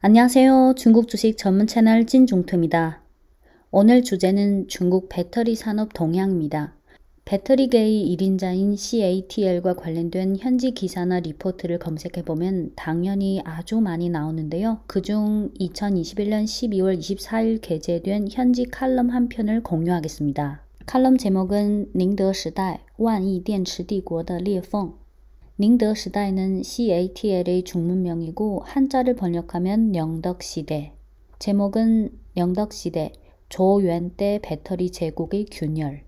안녕하세요. 중국 주식 전문 채널 찐종투입니다. 오늘 주제는 중국 배터리 산업 동향입니다. 배터리계의 1인자인 CATL과 관련된 현지 기사나 리포트를 검색해보면 당연히 아주 많이 나오는데요. 그중 2021년 12월 24일 게재된 현지 칼럼 한 편을 공유하겠습니다. 칼럼 제목은寧德時代萬億電池帝國的裂縫。寧德時代는 CATL의 중문명이고 한자를 번역하면 영덕시대. 제목은 영덕시대, 조유엔 때 배터리 제국의 균열.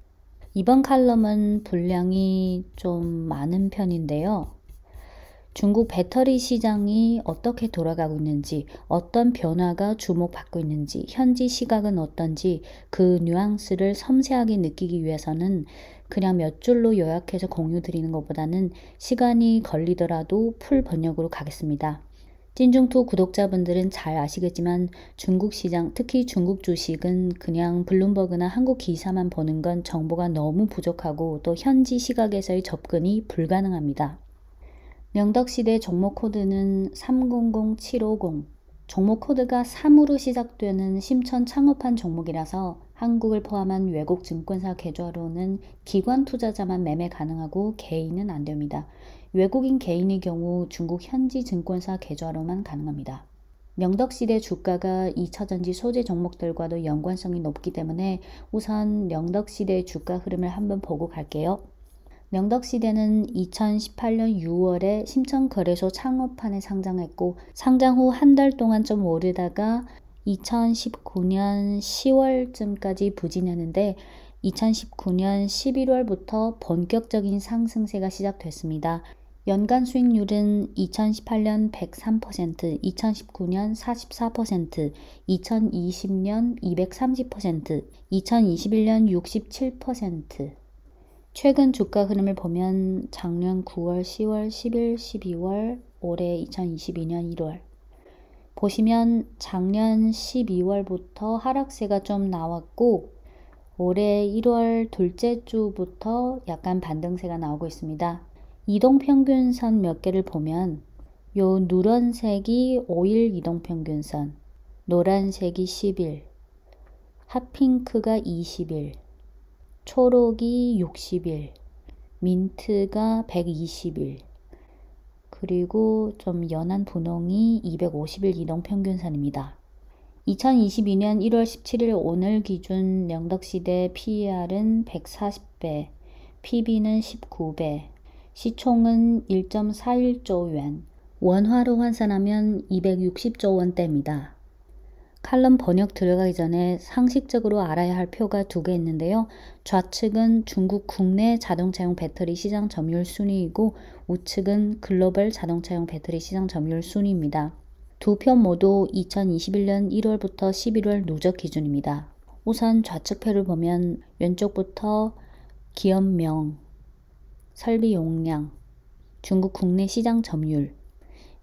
이번 칼럼은 분량이 좀 많은 편인데요. 중국 배터리 시장이 어떻게 돌아가고 있는지, 어떤 변화가 주목받고 있는지, 현지 시각은 어떤지 그 뉘앙스를 섬세하게 느끼기 위해서는 그냥 몇 줄로 요약해서 공유드리는 것보다는 시간이 걸리더라도 풀 번역으로 가겠습니다. 찐중투 구독자분들은 잘 아시겠지만 중국 시장, 특히 중국 주식은 그냥 블룸버그나 한국 기사만 보는 건 정보가 너무 부족하고 또 현지 시각에서의 접근이 불가능합니다. 영덕시대 종목 코드는 300750. 종목 코드가 3으로 시작되는 심천 창업한 종목이라서 한국을 포함한 외국 증권사 계좌로는 기관 투자자만 매매 가능하고 개인은 안 됩니다. 외국인 개인의 경우 중국 현지 증권사 계좌로만 가능합니다. 영덕시대 주가가 2차전지 소재 종목들과도 연관성이 높기 때문에 우선 영덕시대 주가 흐름을 한번 보고 갈게요. 영덕시대는 2018년 6월에 심천거래소 창업판에 상장했고 상장 후 한 달 동안 좀 오르다가 2019년 10월쯤까지 부진했는데 2019년 11월부터 본격적인 상승세가 시작됐습니다. 연간 수익률은 2018년 103%, 2019년 44%, 2020년 230%, 2021년 67%. 최근 주가 흐름을 보면 작년 9월, 10월, 11, 12월, 올해 2022년 1월 보시면 작년 12월부터 하락세가 좀 나왔고 올해 1월 둘째 주부터 약간 반등세가 나오고 있습니다. 이동평균선 몇 개를 보면 요 누런색이 5일 이동평균선, 노란색이 10일, 핫핑크가 20일, 초록이 60일, 민트가 120일, 그리고 좀 연한 분홍이 250일 이동평균선입니다. 2022년 1월 17일 오늘 기준 영덕시대 PER은 140배, PB는 19배, 시총은 1.41조 yuan, 원화로 환산하면 260조 원대입니다. 칼럼 번역 들어가기 전에 상식적으로 알아야 할 표가 두 개 있는데요. 좌측은 중국 국내 자동차용 배터리 시장 점유율 순위이고 우측은 글로벌 자동차용 배터리 시장 점유율 순위입니다. 두 표 모두 2021년 1월부터 11월 누적 기준입니다. 우선 좌측표를 보면 왼쪽부터 기업명, 설비 용량, 중국 국내 시장 점유율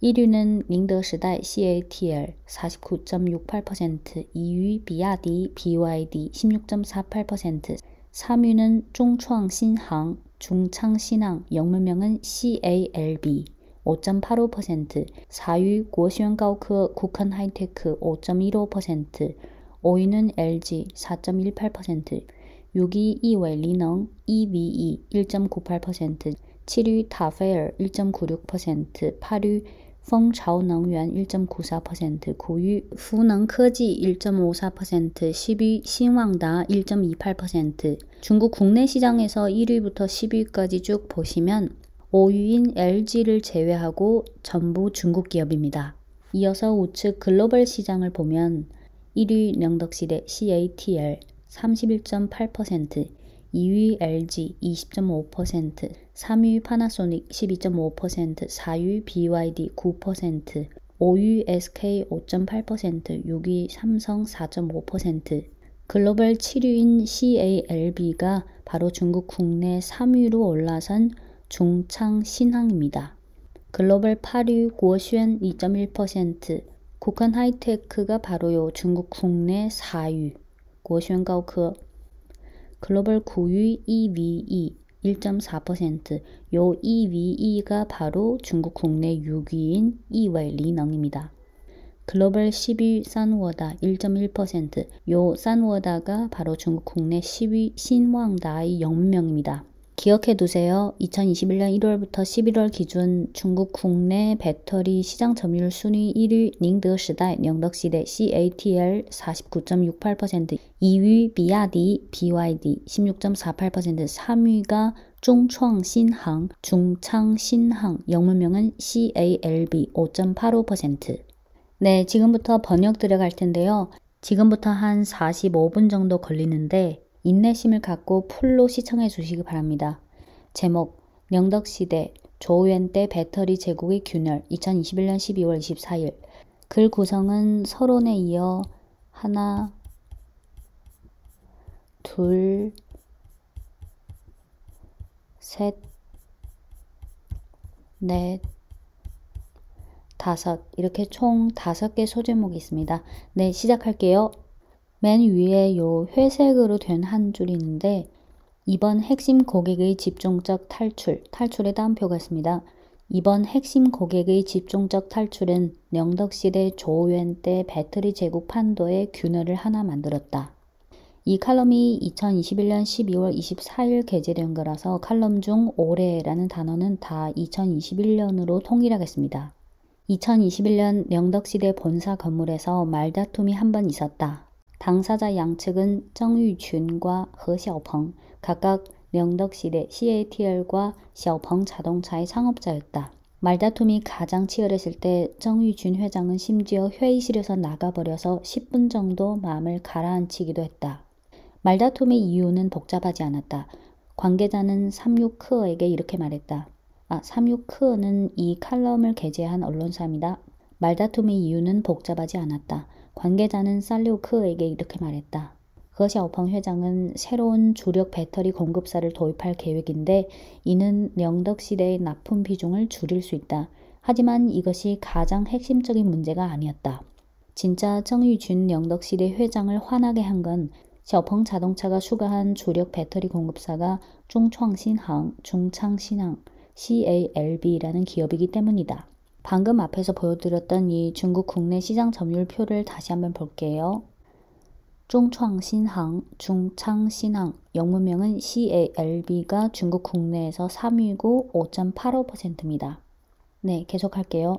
1위는寧德時代 CATL 49.68%, 2위 비야디 BYD 16.48%, 3위는 중創新航, 중창신항, 영문명은 CALB 5.85%, 4위 고시원가오크 국헌하이테크 5.15%, 5위는 LG 4.18%, 6위 이웨이리능 EVE 1.98%, 7위 타페얼 1.96%, 8위 펑차오능源 1.94%, 9위 후능科技 1.54%, 10위 신왕다 1.28%. 중국 국내 시장에서 1위부터 10위까지 쭉 보시면 5위인 LG를 제외하고 전부 중국 기업입니다. 이어서 우측 글로벌 시장을 보면 1위 영덕시대 CATL 31.8%, 2위 LG 20.5%, 3위 파나소닉 12.5%, 4위 BYD 9%, 5위 SK 5.8%, 6위 삼성 4.5%, 글로벌 7위인 CALB가 바로 중국 국내 3위로 올라선 중창신항입니다. 글로벌 8위 고시엔 2.1%, 국헌 하이테크가 바로요 중국 국내 4위, 고시엔 가오크. 글로벌 9위 EVE 1.4%, 요 EVE가 바로 중국 국내 6위인 이웨이리능입니다. 글로벌 10위 산워다 1.1%, 요 산워다가 바로 중국 국내 10위 신왕다의 영문명입니다. 기억해 두세요. 2021년 1월부터 11월 기준 중국 국내 배터리 시장 점유율 순위 1위 寧德时代 령덕시대 CATL 49.68%, 2위 비야디 BYD 16.48%, 3위가 중創新航중창신항 영문명은 CALB 5.85%. 네, 지금부터 번역 들어갈 텐데요. 지금부터 한 45분 정도 걸리는데 인내심을 갖고 풀로 시청해 주시기 바랍니다. 제목, 령덕시대 조우현 때 배터리 제국의 균열 2021년 12월 24일. 글 구성은 서론에 이어 하나, 둘, 셋, 넷, 다섯, 이렇게 총 5개 소제목이 있습니다. 네, 시작할게요. 맨 위에 요 회색으로 된 한 줄이 있는데 이번 핵심 고객의 집중적 탈출의 따옴표가 있습니다. 이번 핵심 고객의 집중적 탈출은 령덕시대 조우현 때 배터리 제국 판도의 균열을 하나 만들었다. 이 칼럼이 2021년 12월 24일 게재된 거라서 칼럼 중 올해라는 단어는 다 2021년으로 통일하겠습니다. 2021년 령덕시대 본사 건물에서 말다툼이 한 번 있었다. 당사자 양측은 정유준과 허小鹏 각각 령덕시대 CATL과 小鹏 자동차의 창업자였다. 말다툼이 가장 치열했을 때 정유준 회장은 심지어 회의실에서 나가버려서 10분 정도 마음을 가라앉히기도 했다. 말다툼의 이유는 복잡하지 않았다. 관계자는 삼육크어에게 이렇게 말했다. 삼육크어는 이 칼럼을 게재한 언론사입니다. 말다툼의 이유는 복잡하지 않았다. 관계자는 쌀류크에게 이렇게 말했다. 허小鹏 회장은 새로운 주력 배터리 공급사를 도입할 계획인데 이는 령덕시대의 납품 비중을 줄일 수 있다. 하지만 이것이 가장 핵심적인 문제가 아니었다. 진짜 정유준 령덕시대 회장을 화나게 한 건 小鹏 자동차가 추가한 주력 배터리 공급사가 중創新航, 중창신항, CALB라는 기업이기 때문이다. 방금 앞에서 보여드렸던 이 중국 국내 시장 점유율 표를 다시 한번 볼게요. 중創新航, 중창신항, 영문명은 CALB가 중국 국내에서 3위고 5.85%입니다. 네, 계속할게요.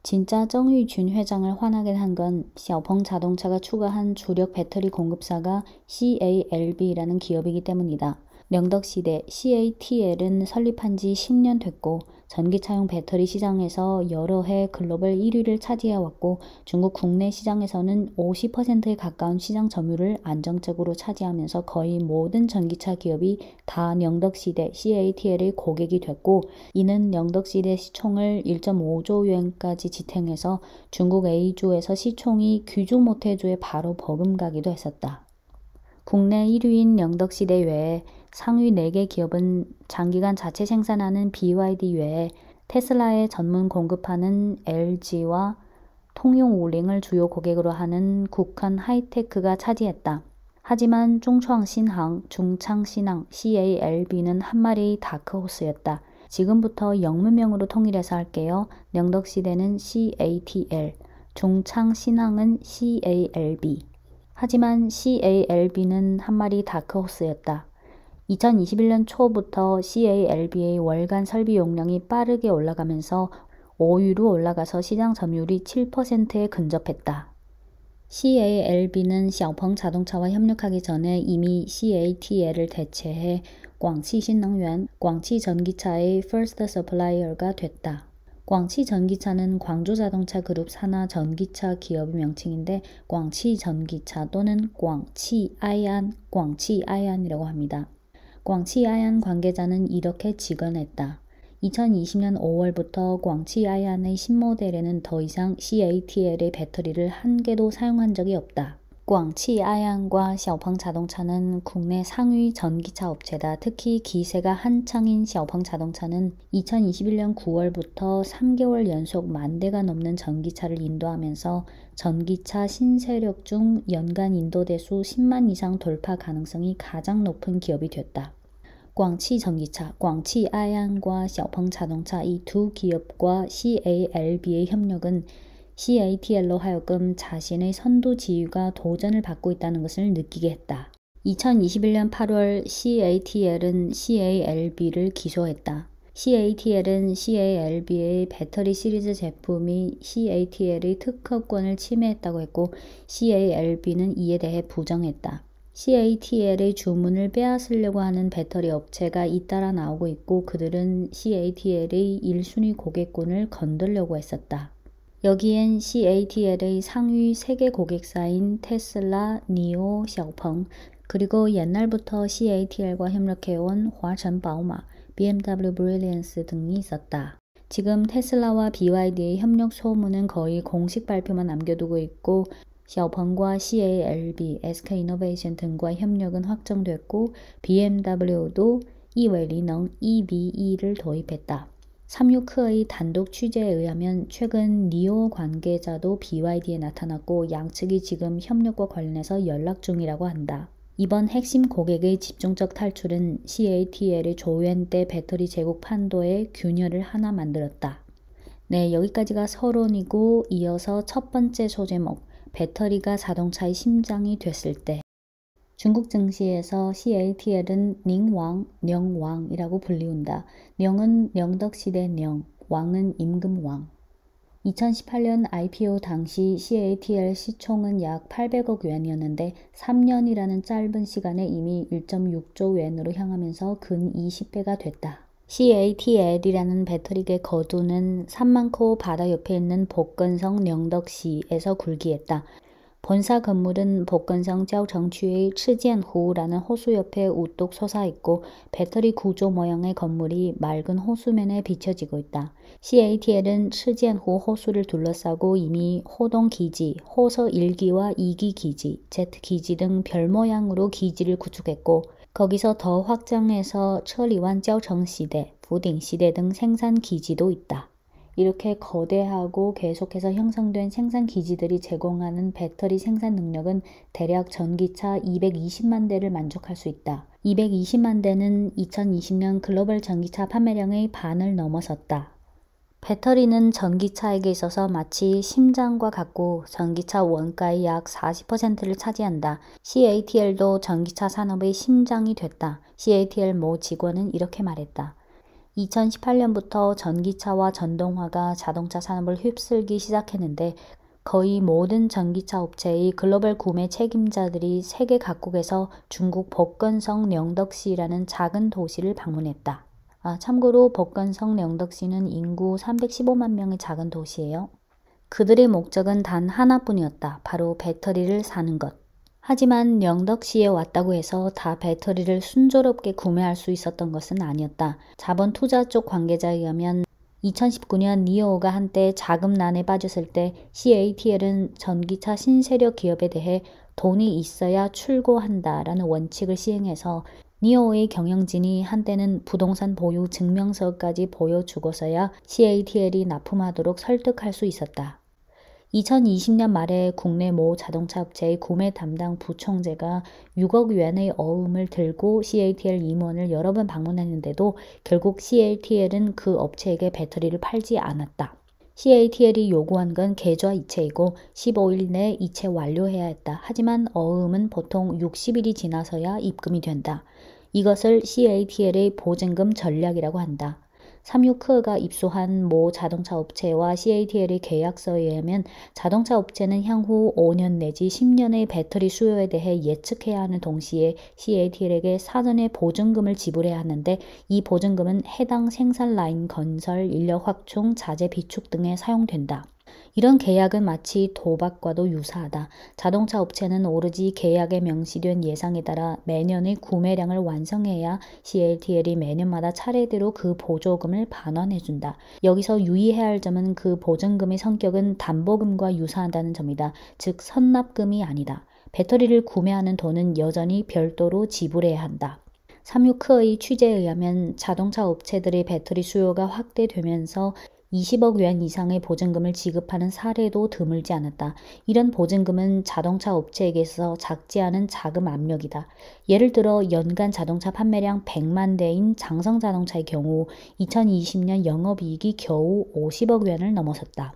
진짜 정유준 회장을 화나게 한 건 小鹏 자동차가 추가한 주력 배터리 공급사가 CALB라는 기업이기 때문이다. 령덕시대 CATL은 설립한 지 10년 됐고 전기차용 배터리 시장에서 여러 해 글로벌 1위를 차지해왔고 중국 국내 시장에서는 50%에 가까운 시장 점유율을 안정적으로 차지하면서 거의 모든 전기차 기업이 다 령덕시대 CATL의 고객이 됐고 이는 령덕시대 시총을 1.5조 위안까지 지탱해서 중국 A주에서 시총이 귀중 모태주에 바로 버금가기도 했었다. 국내 1위인 령덕시대 외에 상위 4개 기업은 장기간 자체 생산하는 BYD 외에 테슬라에 전문 공급하는 LG와 통용 우링을 주요 고객으로 하는 국한 하이테크가 차지했다. 하지만 중創新航, 중창신항, CALB는 한 마리의 다크호스였다. 지금부터 영문명으로 통일해서 할게요. 령덕시대는 CATL, 중창신항은 CALB. 하지만 CALB는 한 마리 다크호스였다. 2021년 초부터 CALB의 월간 설비 용량이 빠르게 올라가면서 5위로 올라가서 시장 점유율이 7%에 근접했다. CALB는 小鹏 자동차와 협력하기 전에 이미 CATL을 대체해 광치신능源, 광치전기차의 first supplier가 됐다. 광치전기차는 광주자동차 그룹 산하 전기차 기업의 명칭인데 광치전기차 또는 광치아얀이라고 합니다. 광치아얀 관계자는 이렇게 직언했다. 2020년 5월부터 광치아얀의 신모델에는 더 이상 CATL의 배터리를 한 개도 사용한 적이 없다. 광치아얀과 小鹏 자동차는 국내 상위 전기차 업체다. 특히 기세가 한창인 小鹏 자동차는 2021년 9월부터 3개월 연속 10,000대가 넘는 전기차를 인도하면서 전기차 신세력 중 연간 인도 대수 10만 이상 돌파 가능성이 가장 높은 기업이 됐다. 광치 전기차, 광치아얀과 小鹏 자동차 이 두 기업과 CALB의 협력은 CATL로 하여금 자신의 선두 지위가 도전을 받고 있다는 것을 느끼게 했다. 2021년 8월 CATL은 CALB를 기소했다. CATL은 CALB의 배터리 시리즈 제품이 CATL의 특허권을 침해했다고 했고 CALB는 이에 대해 부정했다. CATL의 주문을 빼앗으려고 하는 배터리 업체가 잇따라 나오고 있고 그들은 CATL의 1순위 고객군을 건들려고 했었다. 여기엔 CATL의 상위 3개 고객사인 테슬라, 니오, 샤오펑 그리고 옛날부터 CATL과 협력해온 화천바오마, BMW 브릴리언스 등이 있었다. 지금 테슬라와 BYD의 협력 소문은 거의 공식 발표만 남겨두고 있고 샤오펑과 CALB, SK이노베이션 등과 협력은 확정됐고 BMW도 이외리능 EVE를 도입했다. 삼유크의 단독 취재에 의하면 최근 니오 관계자도 BYD에 나타났고 양측이 지금 협력과 관련해서 연락 중이라고 한다. 이번 핵심 고객의 집중적 탈출은 CATL의 조연대 배터리 제국 판도에 균열을 하나 만들었다. 네, 여기까지가 서론이고 이어서 첫 번째 소제목, 배터리가 자동차의 심장이 됐을 때. 중국 증시에서 CATL은 닝왕, 령왕이라고 불리운다. 령은 령덕시대 령, 왕은 임금왕. 2018년 IPO 당시 CATL 시총은 약 800억 yuan이었는데 3년이라는 짧은 시간에 이미 1.6조 yuan으로 향하면서 근 20배가 됐다. CATL이라는 배터리계 거두는 산만코 바다 옆에 있는 복건성 령덕시에서 굴기했다. 본사 건물은 복건성 쩌우청취의 치지엔후라는 호수 옆에 우뚝 솟아있고 배터리 구조 모양의 건물이 맑은 호수면에 비춰지고 있다. CATL은 치지엔후 호수를 둘러싸고 이미 호동 기지, 호서 1기와 2기 기지, Z기지 등 별 모양으로 기지를 구축했고 거기서 더 확장해서 처리완 쩌우청시대, 부딩시대 등 생산 기지도 있다. 이렇게 거대하고 계속해서 형성된 생산 기지들이 제공하는 배터리 생산 능력은 대략 전기차 220만 대를 만족할 수 있다. 220만 대는 2020년 글로벌 전기차 판매량의 반을 넘어섰다. 배터리는 전기차에게 있어서 마치 심장과 같고 전기차 원가의 약 40%를 차지한다. CATL도 전기차 산업의 심장이 됐다. CATL 모 직원은 이렇게 말했다. 2018년부터 전기차와 전동화가 자동차 산업을 휩쓸기 시작했는데 거의 모든 전기차 업체의 글로벌 구매 책임자들이 세계 각국에서 중국 복건성 령덕시라는 작은 도시를 방문했다. 참고로 복건성 령덕시는 인구 315만 명의 작은 도시예요. 그들의 목적은 단 하나뿐이었다. 바로 배터리를 사는 것. 하지만 령덕시에 왔다고 해서 다 배터리를 순조롭게 구매할 수 있었던 것은 아니었다. 자본 투자 쪽 관계자에 의하면 2019년 니오가 한때 자금난에 빠졌을 때 CATL은 전기차 신세력 기업에 대해 돈이 있어야 출고한다라는 원칙을 시행해서 니오의 경영진이 한때는 부동산 보유 증명서까지 보여주고서야 CATL이 납품하도록 설득할 수 있었다. 2020년 말에 국내 모 자동차 업체의 구매 담당 부총재가 6억 yuan의 어음을 들고 CATL 임원을 여러 번 방문했는데도 결국 CATL은 그 업체에게 배터리를 팔지 않았다. CATL이 요구한 건 계좌 이체이고 15일 내 이체 완료해야 했다. 하지만 어음은 보통 60일이 지나서야 입금이 된다. 이것을 CATL의 보증금 전략이라고 한다. 삼유크가 입수한 모 자동차 업체와 CATL의 계약서에 의하면 자동차 업체는 향후 5년 내지 10년의 배터리 수요에 대해 예측해야 하는 동시에 CATL에게 사전에 보증금을 지불해야 하는데 이 보증금은 해당 생산 라인 건설, 인력 확충, 자재 비축 등에 사용된다. 이런 계약은 마치 도박과도 유사하다. 자동차 업체는 오로지 계약에 명시된 예상에 따라 매년의 구매량을 완성해야 CATL이 매년마다 차례대로 그 보조금을 반환해준다. 여기서 유의해야 할 점은 그 보증금의 성격은 담보금과 유사하다는 점이다. 즉 선납금이 아니다. 배터리를 구매하는 돈은 여전히 별도로 지불해야 한다. 삼유크의 취재에 의하면 자동차 업체들의 배터리 수요가 확대되면서 20억 yuan 이상의 보증금을 지급하는 사례도 드물지 않았다. 이런 보증금은 자동차 업체에게서 작지 않은 자금 압력이다. 예를 들어 연간 자동차 판매량 100만 대인 장성 자동차의 경우 2020년 영업이익이 겨우 50억 yuan을 넘어섰다.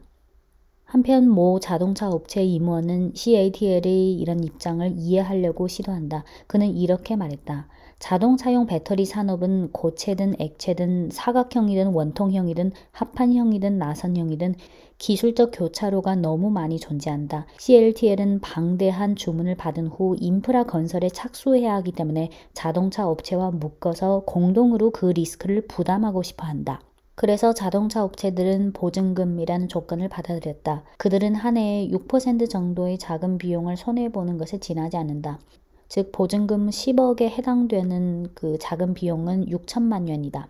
한편 모 자동차 업체 임원은 CATL의 이런 입장을 이해하려고 시도한다. 그는 이렇게 말했다. 자동차용 배터리 산업은 고체든 액체든 사각형이든 원통형이든 합판형이든 나선형이든 기술적 교차로가 너무 많이 존재한다. CATL은 방대한 주문을 받은 후 인프라 건설에 착수해야 하기 때문에 자동차 업체와 묶어서 공동으로 그 리스크를 부담하고 싶어 한다. 그래서 자동차 업체들은 보증금이라는 조건을 받아들였다. 그들은 한 해에 6% 정도의 작은 비용을 손해보는 것에 지나지 않는다. 즉 보증금 10억에 해당되는 그 작은 비용은 6천만元이다.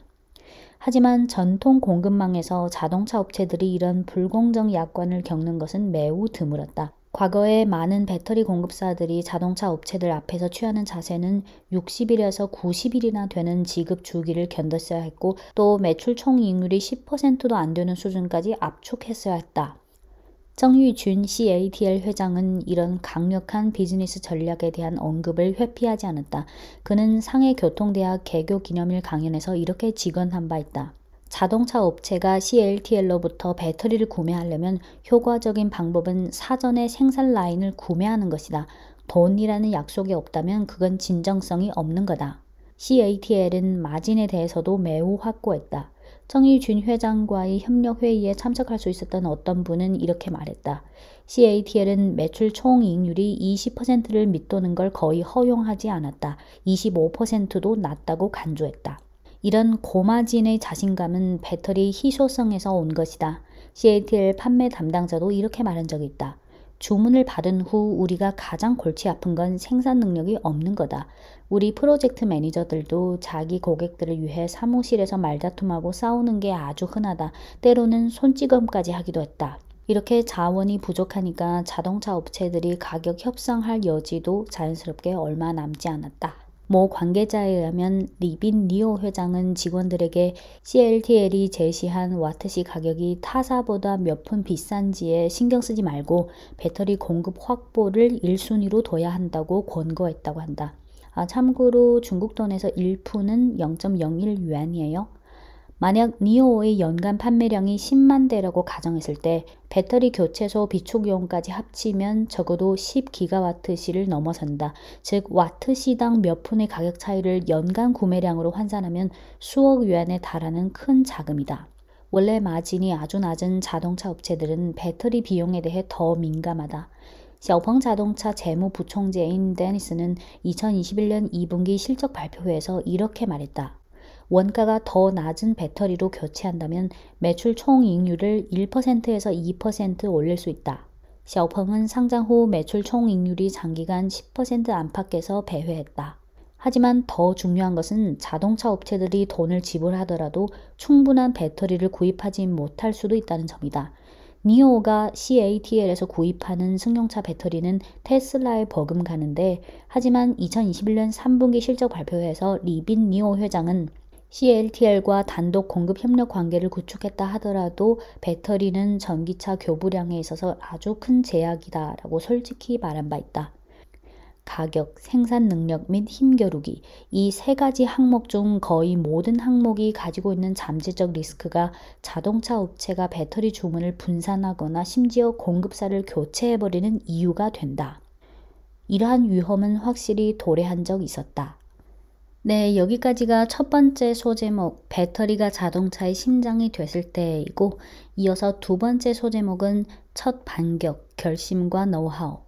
하지만 전통 공급망에서 자동차 업체들이 이런 불공정 약관을 겪는 것은 매우 드물었다. 과거에 많은 배터리 공급사들이 자동차 업체들 앞에서 취하는 자세는 60일에서 90일이나 되는 지급 주기를 견뎠어야 했고 또 매출 총이익률이 10%도 안 되는 수준까지 압축했어야 했다. 정유준 CATL 회장은 이런 강력한 비즈니스 전략에 대한 언급을 회피하지 않았다. 그는 상해교통대학 개교기념일 강연에서 이렇게 직언한 바 있다. 자동차 업체가 CATL로부터 배터리를 구매하려면 효과적인 방법은 사전에 생산 라인을 구매하는 것이다. 돈이라는 약속이 없다면 그건 진정성이 없는 거다. CATL은 마진에 대해서도 매우 확고했다. 정의준 회장과의 협력회의에 참석할 수 있었던 어떤 분은 이렇게 말했다. CATL은 매출 총이익률이 20%를 밑도는 걸 거의 허용하지 않았다. 25%도 낮다고 간주했다. 이런 고마진의 자신감은 배터리 희소성에서 온 것이다. CATL 판매 담당자도 이렇게 말한 적이 있다. 주문을 받은 후 우리가 가장 골치 아픈 건 생산 능력이 없는 거다. 우리 프로젝트 매니저들도 자기 고객들을 위해 사무실에서 말다툼하고 싸우는 게 아주 흔하다. 때로는 손찌검까지 하기도 했다. 이렇게 자원이 부족하니까 자동차 업체들이 가격 협상할 여지도 자연스럽게 얼마 남지 않았다. 모 관계자에 의하면 리빈 니오 회장은 직원들에게 CATL이 제시한 와트시 가격이 타사보다 몇 푼 비싼지에 신경 쓰지 말고 배터리 공급 확보를 1순위로 둬야 한다고 권고했다고 한다. 참고로 중국 돈에서 1푼은 0.01위안이에요. 만약 니오의 연간 판매량이 10만 대라고 가정했을 때 배터리 교체소 비축용까지 합치면 적어도 10기가와트시를 넘어선다. 즉 와트시당 몇 푼의 가격 차이를 연간 구매량으로 환산하면 수억 위안에 달하는 큰 자금이다. 원래 마진이 아주 낮은 자동차 업체들은 배터리 비용에 대해 더 민감하다. 샤오펑 자동차 재무부총재인 데니스는 2021년 2분기 실적 발표회에서 이렇게 말했다. 원가가 더 낮은 배터리로 교체한다면 매출 총이익률을 1%에서 2% 올릴 수 있다. 샤오펑은 상장 후 매출 총이익률이 장기간 10% 안팎에서 배회했다. 하지만 더 중요한 것은 자동차 업체들이 돈을 지불하더라도 충분한 배터리를 구입하지 못할 수도 있다는 점이다. 니오가 CATL에서 구입하는 승용차 배터리는 테슬라에 버금가는데 하지만 2021년 3분기 실적 발표회에서 리빈 니오 회장은 CATL과 단독 공급 협력 관계를 구축했다 하더라도 배터리는 전기차 교부량에 있어서 아주 큰 제약이다 라고 솔직히 말한 바 있다. 가격, 생산 능력 및 힘겨루기 이 세 가지 항목 중 거의 모든 항목이 가지고 있는 잠재적 리스크가 자동차 업체가 배터리 주문을 분산하거나 심지어 공급사를 교체해버리는 이유가 된다. 이러한 위험은 확실히 도래한 적 있었다. 네, 여기까지가 첫 번째 소제목 배터리가 자동차의 심장이 됐을 때이고 이어서 두 번째 소제목은 첫 반격, 결심과 노하우.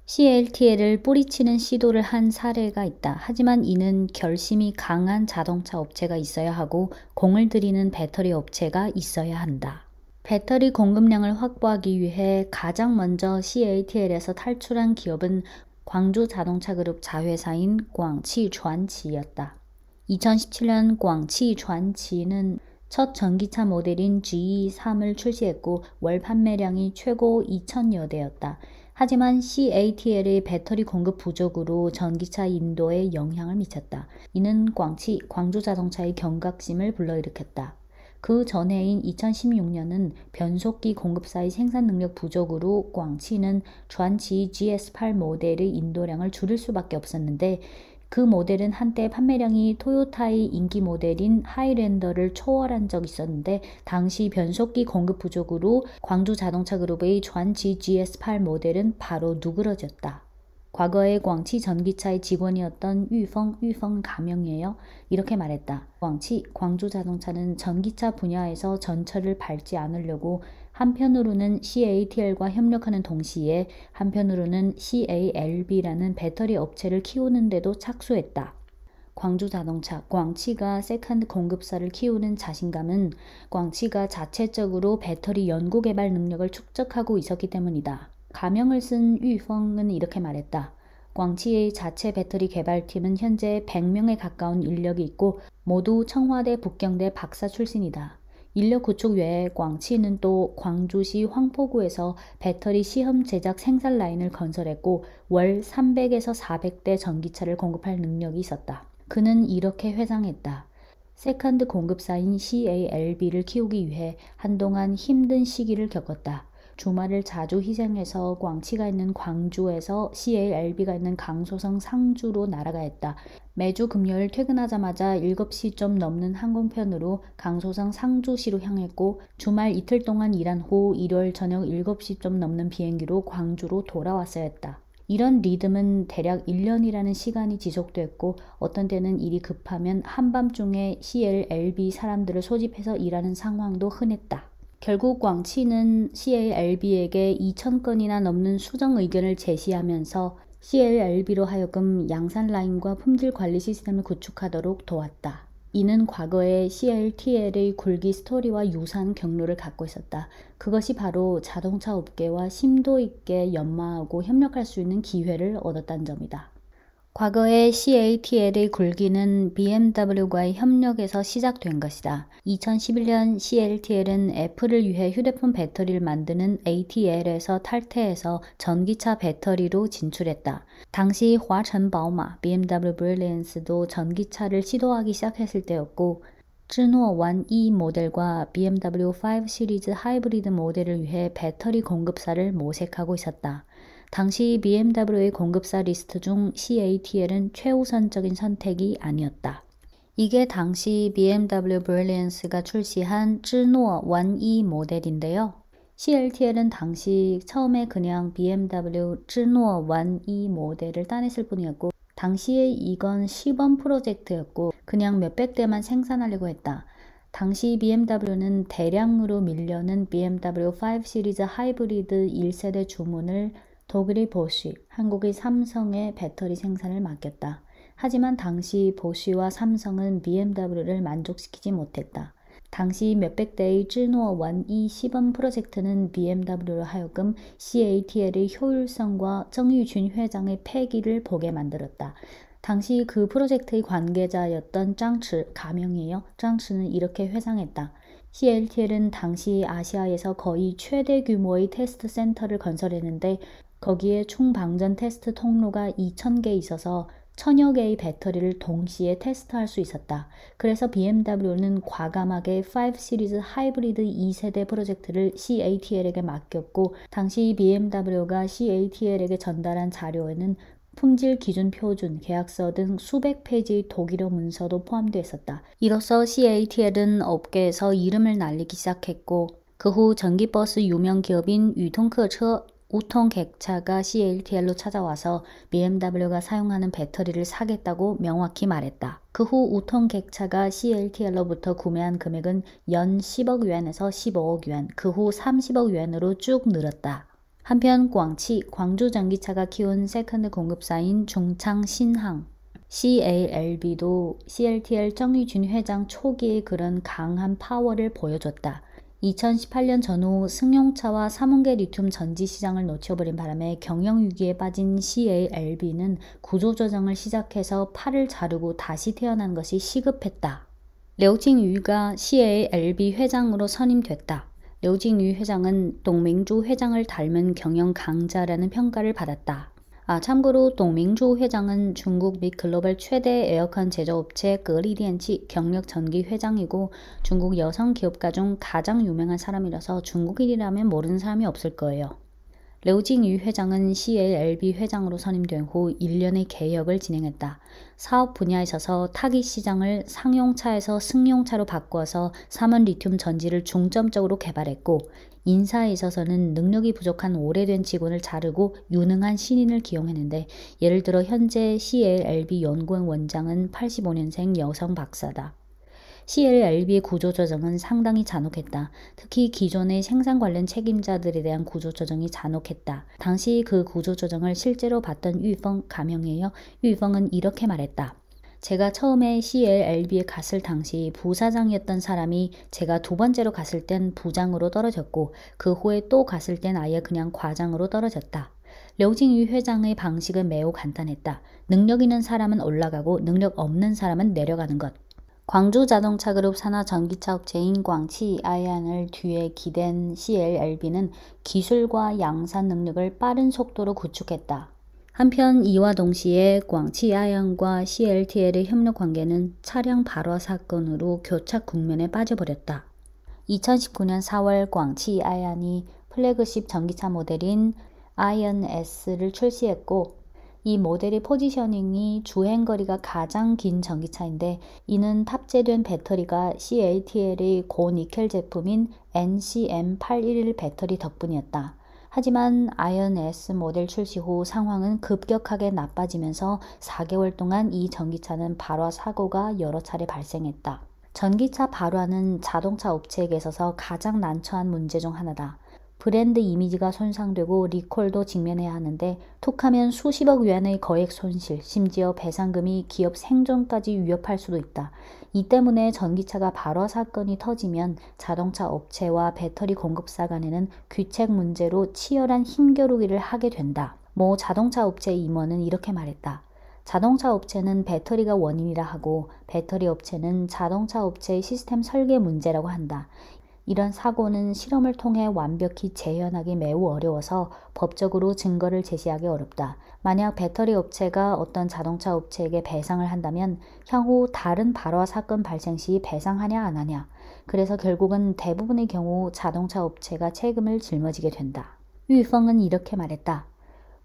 CATL을 뿌리치는 시도를 한 사례가 있다. 하지만 이는 결심이 강한 자동차 업체가 있어야 하고 공을 들이는 배터리 업체가 있어야 한다. 배터리 공급량을 확보하기 위해 가장 먼저 CATL에서 탈출한 기업은 광주 자동차 그룹 자회사인 광치传奇였다. 2017년 광치传奇는 첫 전기차 모델인 GE3을 출시했고 월 판매량이 최고 2,000여 대였다. 하지만 CATL의 배터리 공급 부족으로 전기차 인도에 영향을 미쳤다. 이는 광주 자동차의 경각심을 불러일으켰다. 그 전해인 2016년은 변속기 공급사의 생산 능력 부족으로 광치는传奇GS8 모델의 인도량을 줄일 수밖에 없었는데 그 모델은 한때 판매량이 토요타의 인기 모델인 하이랜더를 초월한 적이 있었는데 당시 변속기 공급 부족으로 광주 자동차 그룹의 전지 GS8 모델은 바로 누그러졌다. 과거에 광치 전기차의 직원이었던 유펑 가명이에요. 이렇게 말했다. 광주 자동차는 전기차 분야에서 전철을 밟지 않으려고 한편으로는 CATL과 협력하는 동시에 한편으로는 CALB라는 배터리 업체를 키우는데도 착수했다. 광주 자동차, 광치가 세컨드 공급사를 키우는 자신감은 광치가 자체적으로 배터리 연구 개발 능력을 축적하고 있었기 때문이다. 가명을 쓴 유펑은 이렇게 말했다. 광치의 자체 배터리 개발팀은 현재 100명에 가까운 인력이 있고 모두 청와대 북경대 박사 출신이다. 인력 구축 외에 광치는 또 광주시 황포구에서 배터리 시험 제작 생산 라인을 건설했고 월 300에서 400대 전기차를 공급할 능력이 있었다. 그는 이렇게 회상했다. 세컨드 공급사인 CALB를 키우기 위해 한동안 힘든 시기를 겪었다. 주말을 자주 희생해서 광치가 있는 광주에서 CALB가 있는 강소성 상주로 날아가 했다. 매주 금요일 퇴근하자마자 7시 좀 넘는 항공편으로 강소성 상주시로 향했고 주말 이틀 동안 일한 후 일요일 저녁 7시 좀 넘는 비행기로 광주로 돌아왔어야 했다. 이런 리듬은 대략 1년이라는 시간이 지속됐고 어떤 때는 일이 급하면 한밤중에 CALB 사람들을 소집해서 일하는 상황도 흔했다. 결국 광치는 CALB에게 2,000건이나 넘는 수정 의견을 제시하면서 CALB로 하여금 양산 라인과 품질 관리 시스템을 구축하도록 도왔다. 이는 과거의 CATL의 굴기 스토리와 유사한 경로를 갖고 있었다. 그것이 바로 자동차 업계와 심도 있게 연마하고 협력할 수 있는 기회를 얻었다는 점이다. 과거의 CATL의 굴기는 BMW와의 협력에서 시작된 것이다. 2011년 CATL은 애플을 위해 휴대폰 배터리를 만드는 ATL에서 탈퇴해서 전기차 배터리로 진출했다. 당시 화천바오마, BMW 브릴리언스도 전기차를 시도하기 시작했을 때였고 쯔노 완2 모델과 BMW 5 시리즈 하이브리드 모델을 위해 배터리 공급사를 모색하고 있었다. 당시 BMW의 공급사 리스트 중 CATL은 최우선적인 선택이 아니었다. 이게 당시 BMW 브릴리언스가 출시한 쯔노 완2 모델인데요. CATL은 당시 처음에 그냥 BMW 쯔노 완2 모델을 따냈을 뿐이었고 당시에 이건 시범 프로젝트였고 그냥 몇백 대만 생산하려고 했다. 당시 BMW는 대량으로 밀려는 BMW 5 시리즈 하이브리드 1세대 주문을 독일의 보쉬, 한국의 삼성의 배터리 생산을 맡겼다. 하지만 당시 보쉬와 삼성은 BMW를 만족시키지 못했다. 당시 몇백 대의 쯔노 완2 시범 프로젝트는 BMW로 하여금 CATL의 효율성과 정유준 회장의 패기를 보게 만들었다. 당시 그 프로젝트의 관계자였던 짱츠, 가명이에요. 짱츠는 이렇게 회상했다. CATL은 당시 아시아에서 거의 최대 규모의 테스트 센터를 건설했는데 거기에 총 방전 테스트 통로가 2,000개 있어서 1,000여 개의 배터리를 동시에 테스트할 수 있었다. 그래서 BMW는 과감하게 5 시리즈 하이브리드 2세대 프로젝트를 CATL에게 맡겼고 당시 BMW가 CATL에게 전달한 자료에는 품질 기준 표준, 계약서 등 수백 페이지의 독일어 문서도 포함되어 있었다. 이로써 CATL은 업계에서 이름을 날리기 시작했고 그 후 전기버스 유명 기업인 유통客车, 우통객차가 CATL로 찾아와서 BMW가 사용하는 배터리를 사겠다고 명확히 말했다. 그 후 우통객차가 CATL로부터 구매한 금액은 연 10억 위안에서 15억 위안, 그 후 30억 위안으로 쭉 늘었다. 한편 광주 전기차가 키운 세컨드 공급사인 중창신항, CALB도 CATL 정유준 회장 초기에 그런 강한 파워를 보여줬다. 2018년 전후 승용차와 3원계 리튬 전지 시장을 놓쳐버린 바람에 경영위기에 빠진 CALB는 구조조정을 시작해서 팔을 자르고 다시 태어난 것이 시급했다. 려징유가 CALB 회장으로 선임됐다. 려징유 회장은 동민주 회장을 닮은 경영 강자라는 평가를 받았다. 참고로 동민주 회장은 중국 및 글로벌 최대 에어컨 제조업체 거리디엔치 경력 전기 회장이고 중국 여성 기업가 중 가장 유명한 사람이라서 중국인이라면 모르는 사람이 없을 거예요. 려우징유 회장은 CLLB 회장으로 선임된 후 1년의 개혁을 진행했다. 사업 분야에 있어서 타깃 시장을 상용차에서 승용차로 바꾸어서 삼원 리튬 전지를 중점적으로 개발했고, 인사에 있어서는 능력이 부족한 오래된 직원을 자르고 유능한 신인을 기용했는데, 예를 들어 현재 CLLB 연구원 원장은 85년생 여성 박사다. CLLB의 구조조정은 상당히 잔혹했다. 특히 기존의 생산 관련 책임자들에 대한 구조조정이 잔혹했다. 당시 그 구조조정을 실제로 봤던 유펑 가명이에요. 유펑은 이렇게 말했다. 제가 처음에 CLLB에 갔을 당시 부사장이었던 사람이 제가 두 번째로 갔을 땐 부장으로 떨어졌고, 그 후에 또 갔을 땐 아예 그냥 과장으로 떨어졌다. 려우징유 회장의 방식은 매우 간단했다. 능력 있는 사람은 올라가고 능력 없는 사람은 내려가는 것. 광주 자동차 그룹 산하 전기차 업체인 광치 아이안을 뒤에 기댄 CLLB는 기술과 양산 능력을 빠른 속도로 구축했다. 한편 이와 동시에 광치 아이안과 CLTL의 협력 관계는 차량 발화 사건으로 교착 국면에 빠져버렸다. 2019년 4월 광치 아이안이 플래그십 전기차 모델인 아이언 S를 출시했고, 이 모델의 포지셔닝이 주행거리가 가장 긴 전기차인데, 이는 탑재된 배터리가 CATL의 고니켈 제품인 NCM811 배터리 덕분이었다. 하지만 아이언 S 모델 출시 후 상황은 급격하게 나빠지면서 4개월 동안 이 전기차는 발화 사고가 여러 차례 발생했다. 전기차 발화는 자동차 업체에게 있어서 가장 난처한 문제 중 하나다. 브랜드 이미지가 손상되고 리콜도 직면해야 하는데, 툭하면 수십억 위안의 거액 손실, 심지어 배상금이 기업 생존까지 위협할 수도 있다. 이 때문에 전기차가 발화 사건이 터지면 자동차 업체와 배터리 공급사 간에는 귀책 문제로 치열한 힘겨루기를 하게 된다. 모 자동차 업체 임원은 이렇게 말했다. 자동차 업체는 배터리가 원인이라 하고, 배터리 업체는 자동차 업체의 시스템 설계 문제라고 한다. 이런 사고는 실험을 통해 완벽히 재현하기 매우 어려워서 법적으로 증거를 제시하기 어렵다. 만약 배터리 업체가 어떤 자동차 업체에게 배상을 한다면 향후 다른 발화 사건 발생 시 배상하냐 안 하냐. 그래서 결국은 대부분의 경우 자동차 업체가 책임을 짊어지게 된다. 유펑은 이렇게 말했다.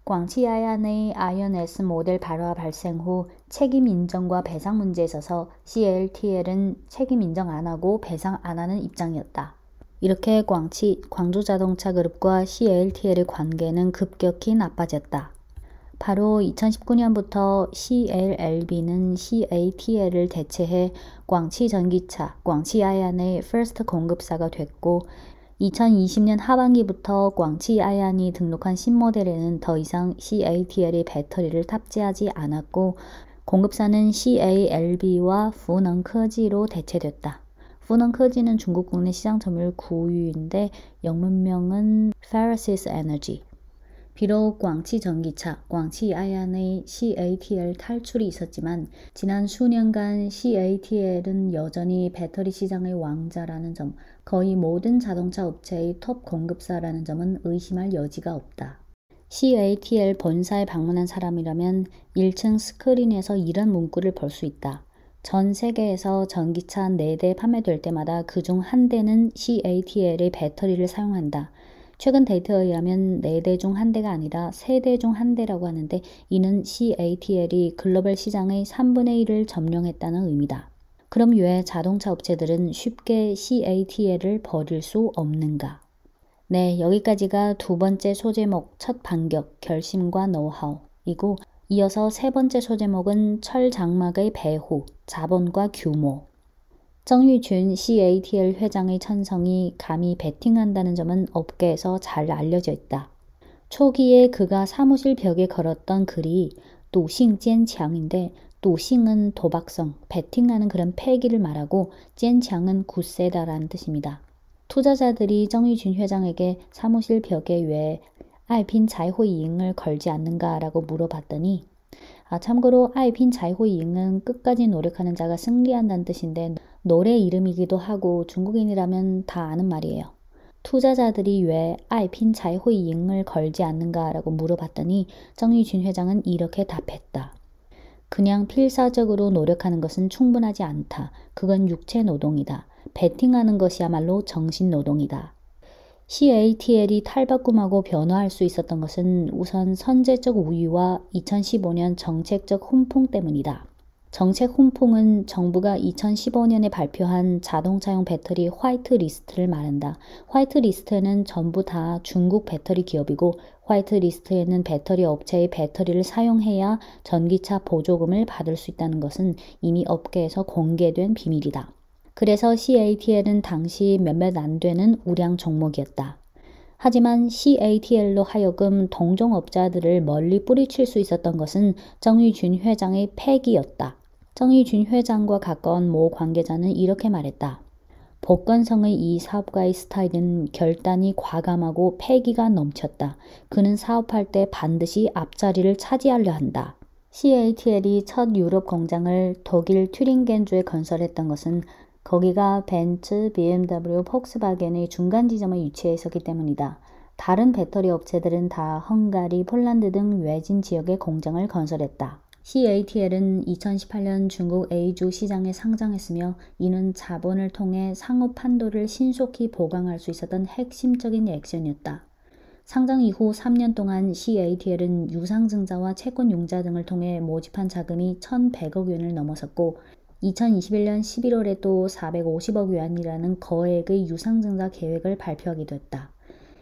광치 아이안의 아이언 S 모델 발화 발생 후 책임 인정과 배상 문제에 있어서 CLTL은 책임 인정 안 하고 배상 안 하는 입장이었다. 이렇게 광주 자동차 그룹과 CLTL의 관계는 급격히 나빠졌다. 바로 2019년부터 CLLB는 CATL을 대체해 광치 전기차, 광치 아이안의 퍼스트 공급사가 됐고, 2020년 하반기부터 광치 아이안이 등록한 신모델에는 더 이상 CATL의 배터리를 탑재하지 않았고, 공급사는 CALB와 푸능커지로 대체됐다. 푸능커지는 중국 국내 시장 점유율 9위인데 영문명은 Farasis Energy. 비록 광치 전기차, 광치 아이안의 CATL 탈출이 있었지만 지난 수년간 CATL은 여전히 배터리 시장의 왕자라는 점, 거의 모든 자동차 업체의 톱 공급사라는 점은 의심할 여지가 없다. CATL 본사에 방문한 사람이라면 1층 스크린에서 이런 문구를 볼 수 있다. 전 세계에서 전기차 4대 판매될 때마다 그중 1대는 CATL의 배터리를 사용한다. 최근 데이터에 의하면 4대 중 1대가 아니라 3대 중 1대라고 하는데, 이는 CATL이 글로벌 시장의 3분의 1을 점령했다는 의미다. 그럼 왜 자동차 업체들은 쉽게 CATL을 버릴 수 없는가? 네, 여기까지가 두 번째 소제목 첫 반격, 결심과 노하우이고, 이어서 세 번째 소제목은 철장막의 배후, 자본과 규모. 정유준 CATL 회장의 천성이 감히 베팅한다는 점은 업계에서 잘 알려져 있다. 초기에 그가 사무실 벽에 걸었던 글이 뚜싱坚强인데, 뚜싱은 도박성, 베팅하는 그런 패기를 말하고坚强은 굳세다라는 뜻입니다. 투자자들이 정유준 회장에게 사무실 벽에 왜 아이핀 자이호이잉을 걸지 않는가라고 물어봤더니, 참고로 아이핀 자이호이잉은 끝까지 노력하는 자가 승리한다는 뜻인데 노래 이름이기도 하고 중국인이라면 다 아는 말이에요. 투자자들이 왜 아이핀 자이호이잉을 걸지 않는가라고 물어봤더니 정유준 회장은 이렇게 답했다. 그냥 필사적으로 노력하는 것은 충분하지 않다. 그건 육체 노동이다. 베팅하는 것이야말로 정신 노동이다. CATL이 탈바꿈하고 변화할 수 있었던 것은 우선 선제적 우위와 2015년 정책적 훈풍 때문이다. 정책 훈풍은 정부가 2015년에 발표한 자동차용 배터리 화이트 리스트를 말한다. 화이트 리스트에는 전부 다 중국 배터리 기업이고 화이트 리스트에는 배터리 업체의 배터리를 사용해야 전기차 보조금을 받을 수 있다는 것은 이미 업계에서 공개된 비밀이다. 그래서 CATL은 당시 몇몇 안 되는 우량 종목이었다. 하지만 CATL로 하여금 동종업자들을 멀리 뿌리칠 수 있었던 것은 정의준 회장의 패기였다. 정의준 회장과 가까운 모 관계자는 이렇게 말했다. 복건성의 이 사업가의 스타일은 결단이 과감하고 패기가 넘쳤다. 그는 사업할 때 반드시 앞자리를 차지하려 한다. CATL이 첫 유럽 공장을 독일 튜링겐주에 건설했던 것은 거기가 벤츠, BMW, 폭스바겐의 중간 지점에 위치해 있었기 때문이다. 다른 배터리 업체들은 다 헝가리, 폴란드 등 외진 지역에 공장을 건설했다. CATL은 2018년 중국 A주 시장에 상장했으며 이는 자본을 통해 상업 판도를 신속히 보강할 수 있었던 핵심적인 액션이었다. 상장 이후 3년 동안 CATL은 유상증자와 채권융자 등을 통해 모집한 자금이 1,100억元을 넘어섰고 2021년 11월에 또 450억 위안이라는 거액의 유상증자 계획을 발표하기도 했다.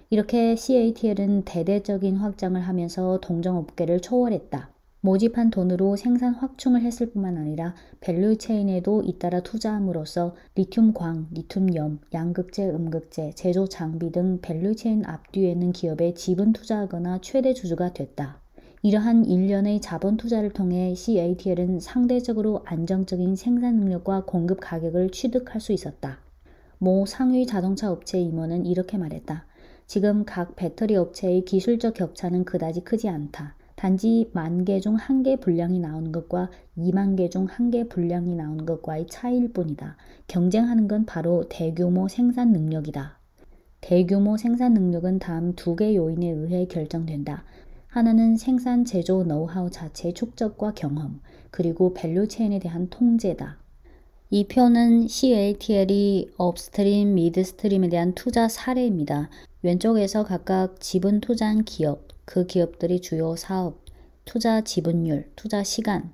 이렇게 CATL은 대대적인 확장을 하면서 동종업계를 초월했다. 모집한 돈으로 생산 확충을 했을 뿐만 아니라 밸류체인에도 잇따라 투자함으로써 리튬광, 리튬염, 양극재, 음극재, 제조 장비 등 밸류체인 앞뒤에 있는 기업에 지분 투자하거나 최대 주주가 됐다. 이러한 일련의 자본 투자를 통해 CATL은 상대적으로 안정적인 생산 능력과 공급 가격을 취득할 수 있었다. 모 상위 자동차 업체 임원은 이렇게 말했다. 지금 각 배터리 업체의 기술적 격차는 그다지 크지 않다. 단지 10,000개 중 1개 분량이 나오는 것과 20,000개 중 1개 분량이 나오는 것과의 차이일 뿐이다. 경쟁하는 건 바로 대규모 생산 능력이다. 대규모 생산 능력은 다음 2개 요인에 의해 결정된다. 하나는 생산 제조 노하우 자체의 축적과 경험, 그리고 밸류체인에 대한 통제다. 이 표는 CATL이 업스트림, 미드스트림에 대한 투자 사례입니다. 왼쪽에서 각각 지분 투자한 기업, 그 기업들이 주요 사업, 투자 지분율, 투자 시간.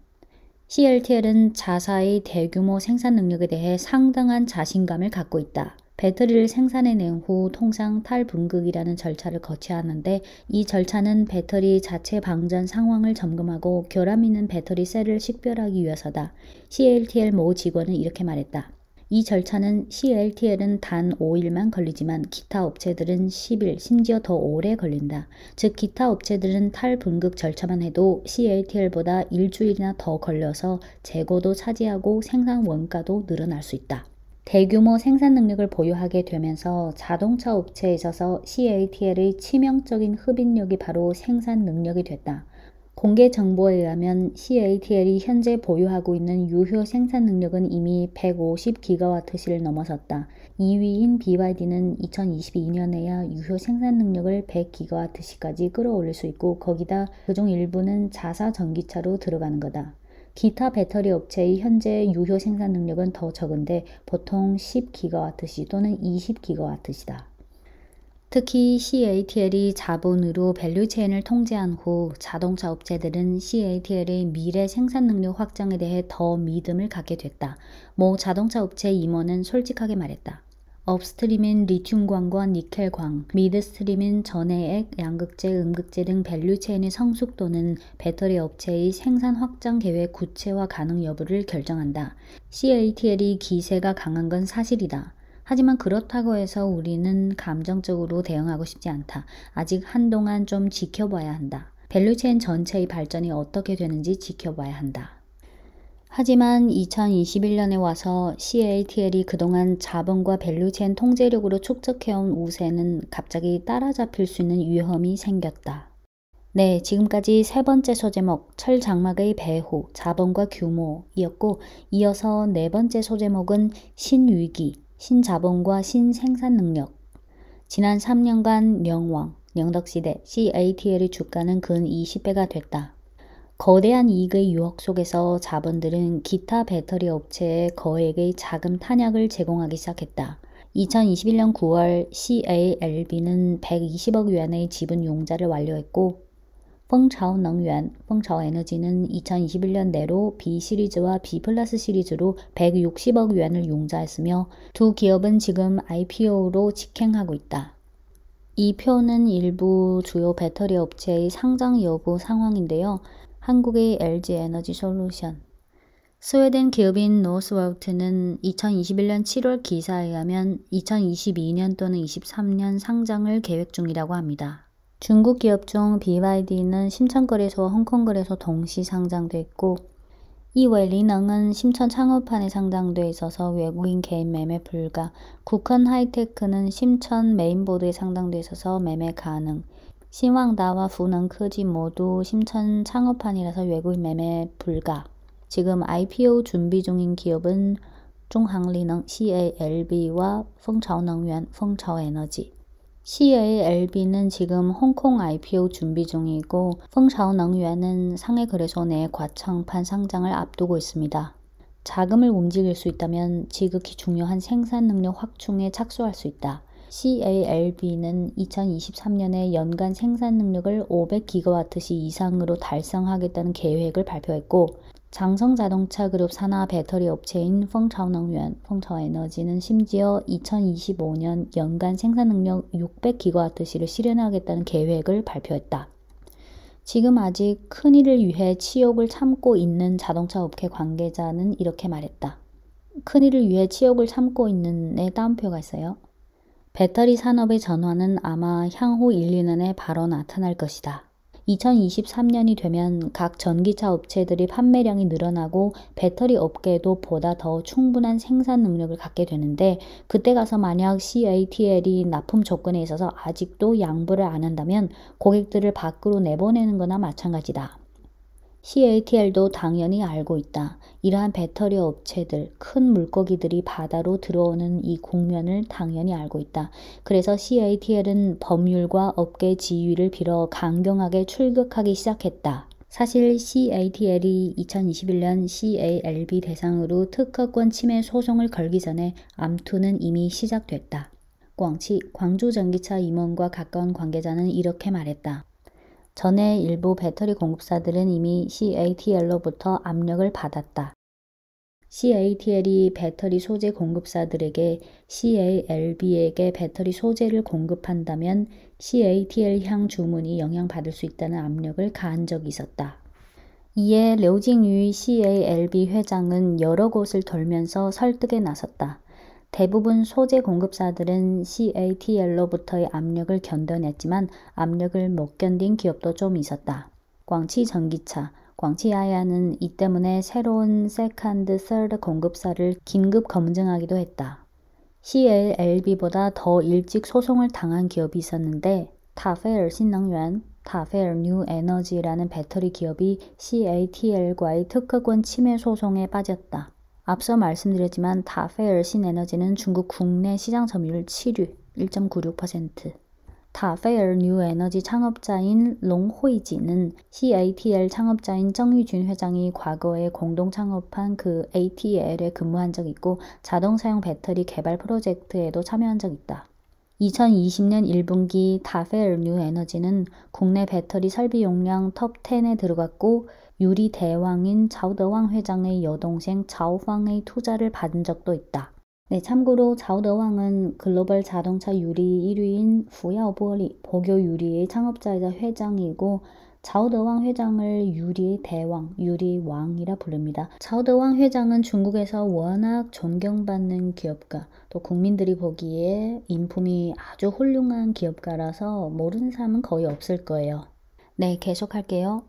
CATL은 자사의 대규모 생산 능력에 대해 상당한 자신감을 갖고 있다. 배터리를 생산해낸 후 통상 탈분극이라는 절차를 거쳐야 하는데 이 절차는 배터리 자체 방전 상황을 점검하고 결함 있는 배터리 셀을 식별하기 위해서다. CATL 모 직원은 이렇게 말했다. 이 절차는 CATL은 단 5일만 걸리지만 기타 업체들은 10일, 심지어 더 오래 걸린다. 즉 기타 업체들은 탈분극 절차만 해도 CATL보다 일주일이나 더 걸려서 재고도 차지하고 생산 원가도 늘어날 수 있다. 대규모 생산 능력을 보유하게 되면서 자동차 업체에 있어서 CATL의 치명적인 흡인력이 바로 생산 능력이 됐다. 공개 정보에 의하면 CATL이 현재 보유하고 있는 유효 생산 능력은 이미 150GWh를 넘어섰다. 2위인 BYD는 2022년에야 유효 생산 능력을 100GWh까지 끌어올릴 수 있고 거기다 그중 일부는 자사 전기차로 들어가는 거다. 기타 배터리 업체의 현재 유효 생산 능력은 더 적은데 보통 10GWh 또는 20GWh이다. 특히 CATL이 자본으로 밸류체인을 통제한 후 자동차 업체들은 CATL의 미래 생산 능력 확장에 대해 더 믿음을 갖게 됐다. 모 자동차 업체 임원은 솔직하게 말했다. 업스트림인 리튬광과 니켈광, 미드스트림인 전해액, 양극재, 음극재 등 밸류체인의 성숙도는 배터리 업체의 생산 확장 계획 구체화 가능 여부를 결정한다. CATL이 기세가 강한 건 사실이다. 하지만 그렇다고 해서 우리는 감정적으로 대응하고 싶지 않다. 아직 한동안 좀 지켜봐야 한다. 밸류체인 전체의 발전이 어떻게 되는지 지켜봐야 한다. 하지만 2021년에 와서 CATL이 그동안 자본과 밸류체인 통제력으로 축적해온 우세는 갑자기 따라잡힐 수 있는 위험이 생겼다. 네, 지금까지 세 번째 소제목 철장막의 배후, 자본과 규모이었고 이어서 네 번째 소제목은 신위기, 신자본과 신생산 능력. 지난 3년간 명왕, 영덕시대 CATL의 주가는 근 20배가 됐다. 거대한 이익의 유혹 속에서 자본들은 기타 배터리 업체에 거액의 자금 탄약을 제공하기 시작했다. 2021년 9월 CALB는 120억 yuan의 지분 융자를 완료했고 펑차오능源, 펑차오에너지는 2021년 내로 B 시리즈와 B 플러스 시리즈로 160억 yuan을 융자했으며 두 기업은 지금 IPO로 직행하고 있다. 이 표는 일부 주요 배터리 업체의 상장 여부 상황인데요. 한국의 LG에너지솔루션, 스웨덴 기업인 노스월트는 2021년 7월 기사에 의하면 2022년 또는 23년 상장을 계획 중이라고 합니다. 중국 기업 중 BYD는 심천거래소와 홍콩거래소 동시 상장돼 있고 이외 리능은 심천 창업판에 상장돼 있어서 외국인 개인 매매 불가, 국헌 하이테크는 심천 메인보드에 상장돼 있어서 매매 가능, 신왕다와 부능科技 모두 심천 창업판이라서 외국인 매매 불가. 지금 IPO 준비 중인 기업은 중항리능 CALB와 펑차오능源, 펑차오에너지. CALB는 지금 홍콩 IPO 준비 중이고 펑차오능源은 상해 거래소 내 과청판 상장을 앞두고 있습니다. 자금을 움직일 수 있다면 지극히 중요한 생산 능력 확충에 착수할 수 있다. CALB는 2023년에 연간 생산 능력을 500GWh 이상으로 달성하겠다는 계획을 발표했고 장성자동차 그룹 산하 배터리 업체인 펑차오능源, 펑차오에너지는 심지어 2025년 연간 생산 능력 600GWh를 실현하겠다는 계획을 발표했다. 지금 아직 큰일을 위해 치욕을 참고 있는 자동차 업계 관계자는 이렇게 말했다. 큰일을 위해 치욕을 참고 있는에 따옴표가 있어요. 배터리 산업의 전환은 아마 향후 1, 2년에 바로 나타날 것이다. 2023년이 되면 각 전기차 업체들이 판매량이 늘어나고 배터리 업계도 보다 더 충분한 생산 능력을 갖게 되는데 그때 가서 만약 CATL이 납품 조건에 있어서 아직도 양보를 안 한다면 고객들을 밖으로 내보내는 거나 마찬가지다. CATL도 당연히 알고 있다. 이러한 배터리 업체들, 큰 물고기들이 바다로 들어오는 이 국면을 당연히 알고 있다. 그래서 CATL은 법률과 업계 지위를 빌어 강경하게 출격하기 시작했다. 사실 CATL이 2021년 CALB 대상으로 특허권 침해 소송을 걸기 전에 암투는 이미 시작됐다. 광주 전기차 임원과 가까운 관계자는 이렇게 말했다. 전에 일부 배터리 공급사들은 이미 CATL로부터 압력을 받았다. CATL이 배터리 소재 공급사들에게 CALB에게 배터리 소재를 공급한다면 CATL 향 주문이 영향받을 수 있다는 압력을 가한 적이 있었다. 이에 려징유 CALB 회장은 여러 곳을 돌면서 설득에 나섰다. 대부분 소재 공급사들은 CATL로부터의 압력을 견뎌냈지만 압력을 못 견딘 기업도 좀 있었다. 광치 전기차, 광치아야는 이 때문에 새로운 세컨드, 서드 공급사를 긴급 검증하기도 했다. CALB보다 더 일찍 소송을 당한 기업이 있었는데 타페얼 신능源, 타페얼 뉴 에너지라는 배터리 기업이 CATL과의 특허권 침해 소송에 빠졌다. 앞서 말씀드렸지만 타페얼 신에너지는 중국 국내 시장 점유율 7위, 1.96%. 타페얼 뉴 에너지 창업자인 롱호이지는 CATL 창업자인 정유준 회장이 과거에 공동 창업한 그 ATL에 근무한 적이 있고 자동차용 배터리 개발 프로젝트에도 참여한 적이 있다. 2020년 1분기 타페얼 뉴 에너지는 국내 배터리 설비 용량 톱 10에 들어갔고 유리 대왕인 자오더왕 회장의 여동생 자오팡의 투자를 받은 적도 있다. 네, 참고로 자오더왕은 글로벌 자동차 유리 1위인 후야오玻리 보교 유리의 창업자이자 회장이고 자오더왕 회장을 유리의 대왕, 유리의 왕이라 부릅니다. 자오더왕 회장은 중국에서 워낙 존경받는 기업가, 또 국민들이 보기에 인품이 아주 훌륭한 기업가라서 모르는 사람은 거의 없을 거예요. 네, 계속할게요.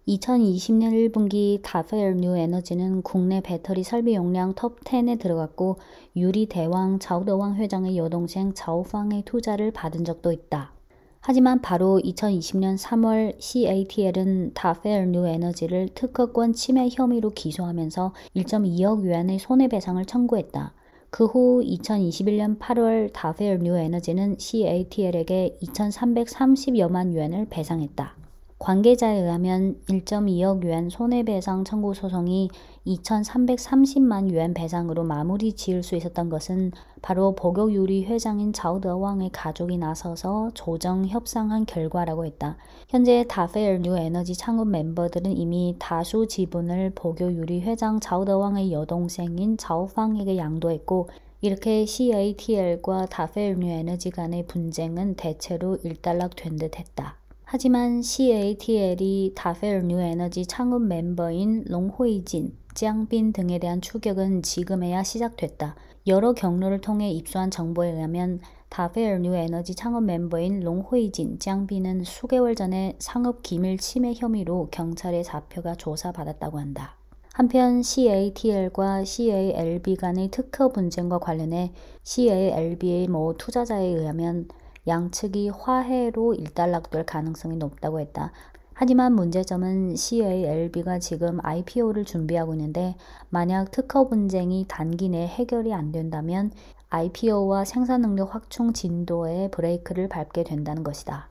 2020년 1분기 타페얼 뉴 에너지는 국내 배터리 설비 용량 톱 10에 들어갔고 유리 대왕 자오더왕 회장의 여동생 자오팡의 투자를 받은 적도 있다. 하지만 바로 2020년 3월 CATL은 타페얼 뉴 에너지를 특허권 침해 혐의로 기소하면서 1.2억 yuan의 손해배상을 청구했다. 그 후 2021년 8월 타페얼 뉴 에너지는 CATL에게 2,330여만 yuan을 배상했다. 관계자에 의하면 1.2억 yuan 손해배상 청구 소송이 2,330만 yuan 배상으로 마무리 지을 수 있었던 것은 바로 복역유리 회장인 자오더왕의 가족이 나서서 조정 협상한 결과라고 했다. 현재 다페얼 뉴 에너지 창업 멤버들은 이미 다수 지분을 복역유리 회장 자오더왕의 여동생인 자오팡에게 양도했고, 이렇게 CATL과 다페얼 뉴 에너지 간의 분쟁은 대체로 일단락된 듯 했다. 하지만 CATL이 다페얼 뉴 에너지 창업 멤버인 롱호이진, 짱빈 등에 대한 추격은 지금에야 시작됐다. 여러 경로를 통해 입수한 정보에 의하면 다페얼 뉴 에너지 창업 멤버인 롱호이진, 짱빈은 수개월 전에 상업 기밀 침해 혐의로 경찰에 잡혀가 조사받았다고 한다. 한편 CATL과 CALB 간의 특허 분쟁과 관련해 CALB의 모 투자자에 의하면 양측이 화해로 일단락될 가능성이 높다고 했다. 하지만 문제점은 CALB가 지금 IPO를 준비하고 있는데, 만약 특허 분쟁이 단기 내에 해결이 안 된다면 IPO와 생산 능력 확충 진도에 브레이크를 밟게 된다는 것이다.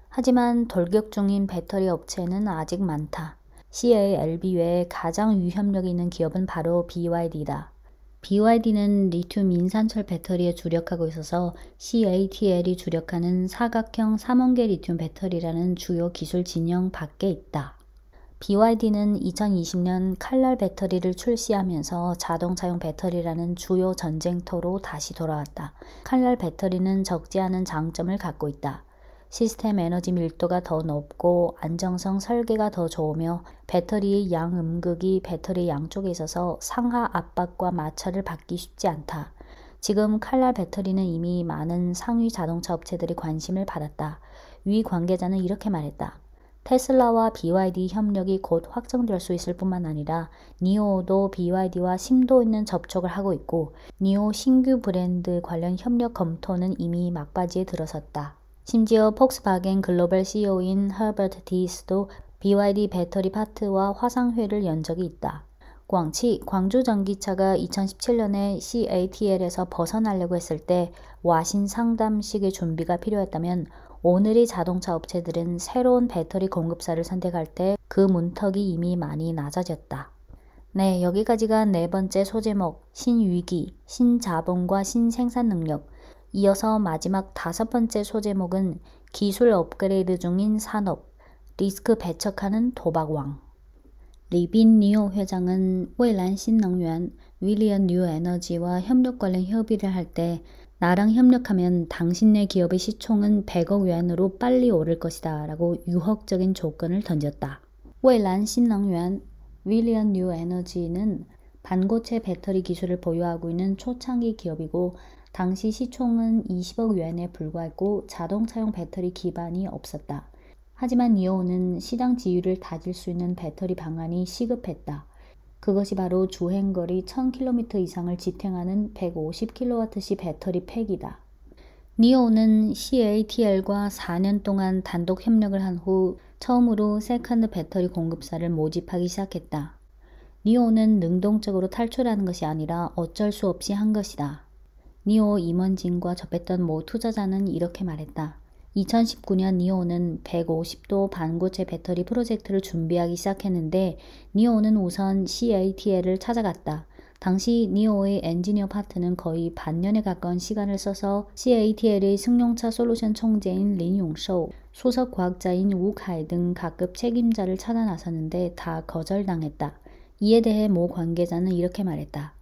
하지만 돌격 중인 배터리 업체는 아직 많다. CALB 외에 가장 위협력이 있는 기업은 바로 BYD다. BYD는 리튬 인산철 배터리에 주력하고 있어서 CATL이 주력하는 사각형 삼원계 리튬 배터리라는 주요 기술 진영 밖에 있다. BYD는 2020년 칼날 배터리를 출시하면서 자동차용 배터리라는 주요 전쟁터로 다시 돌아왔다. 칼날 배터리는 적지 않은 장점을 갖고 있다. 시스템 에너지 밀도가 더 높고 안정성 설계가 더 좋으며 배터리의 양음극이 배터리 양쪽에 있어서 상하 압박과 마찰을 받기 쉽지 않다. 지금 칼날 배터리는 이미 많은 상위 자동차 업체들이 관심을 받았다. 위 관계자는 이렇게 말했다. 테슬라와 BYD 협력이 곧 확정될 수 있을 뿐만 아니라 니오도 BYD와 심도 있는 접촉을 하고 있고, 니오 신규 브랜드 관련 협력 검토는 이미 막바지에 들어섰다. 심지어 폭스바겐 글로벌 CEO인 허버트 디스도 BYD 배터리 파트와 화상회를 연 적이 있다. 광주 전기차가 2017년에 CATL에서 벗어나려고 했을 때 와신 상담식의 준비가 필요했다면, 오늘의 자동차 업체들은 새로운 배터리 공급사를 선택할 때 그 문턱이 이미 많이 낮아졌다. 네, 여기까지가 네 번째 소제목, 신위기, 신자본과 신생산 능력. 이어서 마지막 다섯 번째 소제목은 기술 업그레이드 중인 산업, 리스크 배척하는 도박왕. 리빈 니오 회장은蔚蓝 신能源, 윌리언 뉴 에너지와 협력 관련 협의를 할 때 나랑 협력하면 당신네 기업의 시총은 100억 yuan으로 빨리 오를 것이다 라고 유혹적인 조건을 던졌다. 蔚蓝 신能源, 윌리언 뉴 에너지는 반고체 배터리 기술을 보유하고 있는 초창기 기업이고, 당시 시총은 20억 yuan에 불과했고 자동차용 배터리 기반이 없었다. 하지만 니오는 시장 지위를 다질 수 있는 배터리 방안이 시급했다. 그것이 바로 주행거리 1000km 이상을 지탱하는 150kWc 배터리 팩이다. 니오는 CATL과 4년 동안 단독 협력을 한 후 처음으로 세컨드 배터리 공급사를 모집하기 시작했다. 니오는 능동적으로 탈출하는 것이 아니라 어쩔 수 없이 한 것이다. 니오 임원진과 접했던 모 투자자는 이렇게 말했다. 2019년 니오는 150도 반고체 배터리 프로젝트를 준비하기 시작했는데, 니오는 우선 CATL을 찾아갔다. 당시 니오의 엔지니어 파트는 거의 반년에 가까운 시간을 써서 CATL의 승용차 솔루션 총재인 린용쇼, 수석 과학자인 우카이 등 각급 책임자를 찾아 나섰는데 다 거절당했다. 이에 대해 모 관계자는 이렇게 말했다.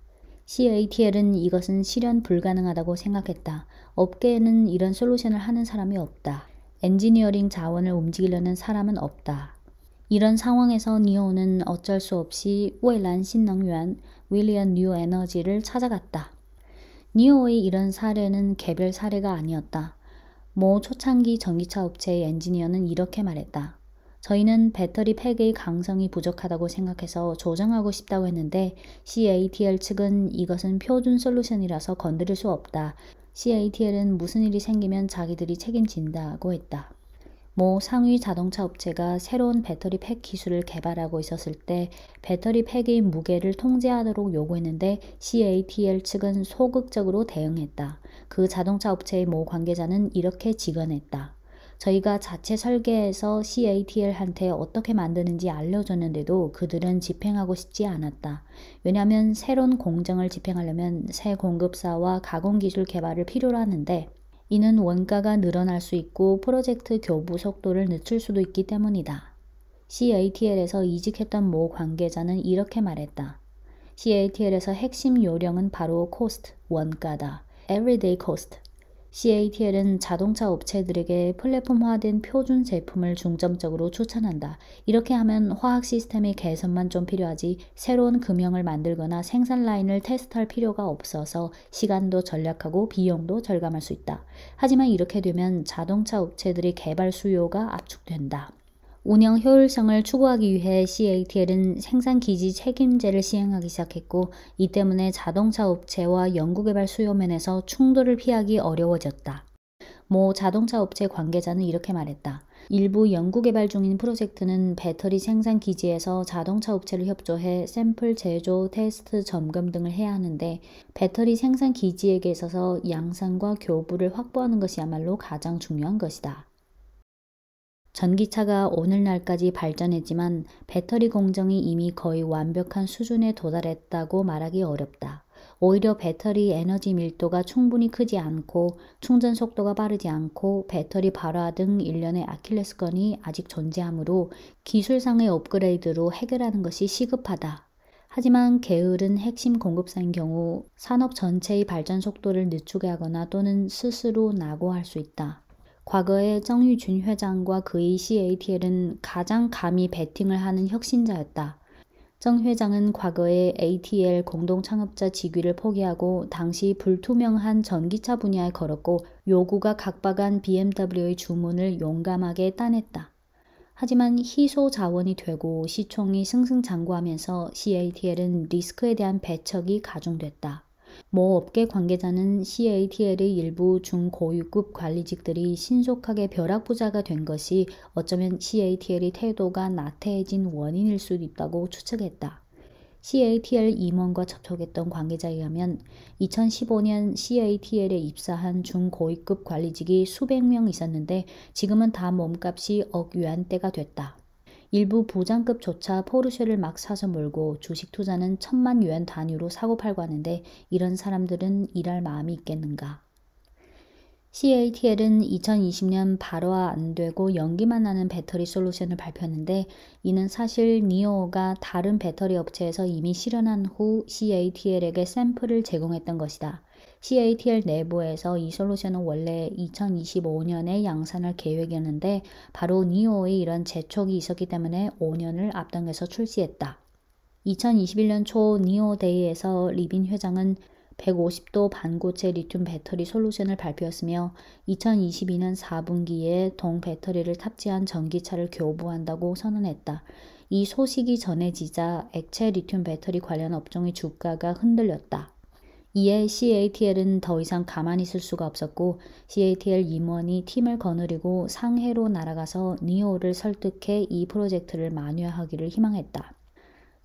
CATL은 이것은 실현 불가능하다고 생각했다. 업계에는 이런 솔루션을 하는 사람이 없다. 엔지니어링 자원을 움직이려는 사람은 없다. 이런 상황에서 니오는 어쩔 수 없이 蔚蓝 신能源, 윌리언 뉴 에너지를 찾아갔다. 니오의 이런 사례는 개별 사례가 아니었다. 모 초창기 전기차 업체의 엔지니어는 이렇게 말했다. 저희는 배터리 팩의 강성이 부족하다고 생각해서 조정하고 싶다고 했는데 CATL 측은 이것은 표준 솔루션이라서 건드릴 수 없다. CATL은 무슨 일이 생기면 자기들이 책임진다고 했다. 모 상위 자동차 업체가 새로운 배터리 팩 기술을 개발하고 있었을 때 배터리 팩의 무게를 통제하도록 요구했는데 CATL 측은 소극적으로 대응했다. 그 자동차 업체의 모 관계자는 이렇게 직언했다. 저희가 자체 설계해서 CATL한테 어떻게 만드는지 알려줬는데도 그들은 집행하고 싶지 않았다. 왜냐하면 새로운 공정을 집행하려면 새 공급사와 가공기술 개발을 필요로 하는데 이는 원가가 늘어날 수 있고 프로젝트 교부 속도를 늦출 수도 있기 때문이다. CATL에서 이직했던 모 관계자는 이렇게 말했다. CATL에서 핵심 요령은 바로 cost, 원가다. everyday cost. CATL은 자동차 업체들에게 플랫폼화된 표준 제품을 중점적으로 추천한다. 이렇게 하면 화학 시스템의 개선만 좀 필요하지 새로운 금형을 만들거나 생산 라인을 테스트할 필요가 없어서 시간도 절약하고 비용도 절감할 수 있다. 하지만 이렇게 되면 자동차 업체들의 개발 수요가 압축된다. 운영 효율성을 추구하기 위해 CATL은 생산기지 책임제를 시행하기 시작했고 이 때문에 자동차 업체와 연구개발 수요면에서 충돌을 피하기 어려워졌다. 모 자동차 업체 관계자는 이렇게 말했다. 일부 연구개발 중인 프로젝트는 배터리 생산기지에서 자동차 업체를 협조해 샘플 제조, 테스트, 점검 등을 해야 하는데 배터리 생산기지에게 있어서 양산과 교부를 확보하는 것이야말로 가장 중요한 것이다. 전기차가 오늘날까지 발전했지만 배터리 공정이 이미 거의 완벽한 수준에 도달했다고 말하기 어렵다. 오히려 배터리 에너지 밀도가 충분히 크지 않고 충전 속도가 빠르지 않고 배터리 발화 등 일련의 아킬레스건이 아직 존재하므로 기술상의 업그레이드로 해결하는 것이 시급하다. 하지만 게으른 핵심 공급사인 경우 산업 전체의 발전 속도를 늦추게 하거나 또는 스스로 낙오할 수 있다. 과거에 정유준 회장과 그의 CATL은 가장 감히 배팅을 하는 혁신자였다. 정 회장은 과거에 ATL 공동 창업자 직위를 포기하고 당시 불투명한 전기차 분야에 걸었고 요구가 각박한 BMW의 주문을 용감하게 따냈다. 하지만 희소 자원이 되고 시총이 승승장구하면서 CATL은 리스크에 대한 배척이 가중됐다. 모 업계 관계자는 CATL의 일부 중고위급 관리직들이 신속하게 벼락부자가 된 것이 어쩌면 CATL의 태도가 나태해진 원인일 수도 있다고 추측했다. CATL 임원과 접촉했던 관계자에 의하면 2015년 CATL에 입사한 중고위급 관리직이 수백 명 있었는데 지금은 다 몸값이 억 위안대가 됐다. 일부 부장급조차 포르쉐를 막 사서 몰고 주식 투자는 1000만 유엔 단위로 사고 팔고 하는데 이런 사람들은 일할 마음이 있겠는가. CATL은 2020년 발화 안 되고 연기만 나는 배터리 솔루션을 발표했는데 이는 사실 니오가 다른 배터리 업체에서 이미 실현한 후 CATL에게 샘플을 제공했던 것이다. CATL 내부에서 이 솔루션은 원래 2025년에 양산할 계획이었는데 바로 니오의 이런 재촉이 있었기 때문에 5년을 앞당겨서 출시했다. 2021년 초 니오데이에서 리빈 회장은 150도 반고체 리튬 배터리 솔루션을 발표했으며 2022년 4분기에 동 배터리를 탑재한 전기차를 교부한다고 선언했다. 이 소식이 전해지자 액체 리튬 배터리 관련 업종의 주가가 흔들렸다. 이에 CATL은 더 이상 가만히 있을 수가 없었고 CATL 임원이 팀을 거느리고 상해로 날아가서 니오를 설득해 이 프로젝트를 만회하기를 희망했다.